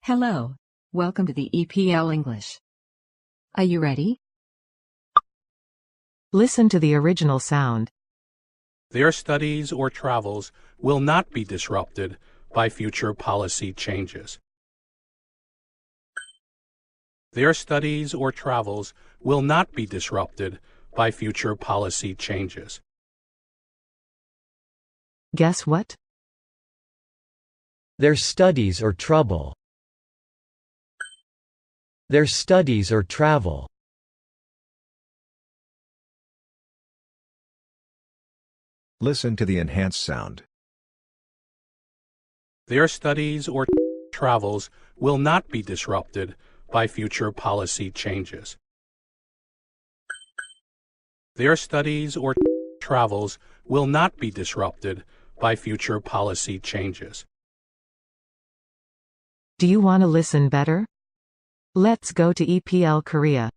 Hello. Welcome to the EPL English. Are you ready? Listen to the original sound. Their studies or travels will not be disrupted by future policy changes. Their studies or travels will not be disrupted by future policy changes. Guess what? Their studies or trouble. Their studies or travel. Listen to the enhanced sound. Their studies or travels will not be disrupted by future policy changes. Their studies or travels will not be disrupted by future policy changes. Do you want to listen better? Let's go to EPL Korea.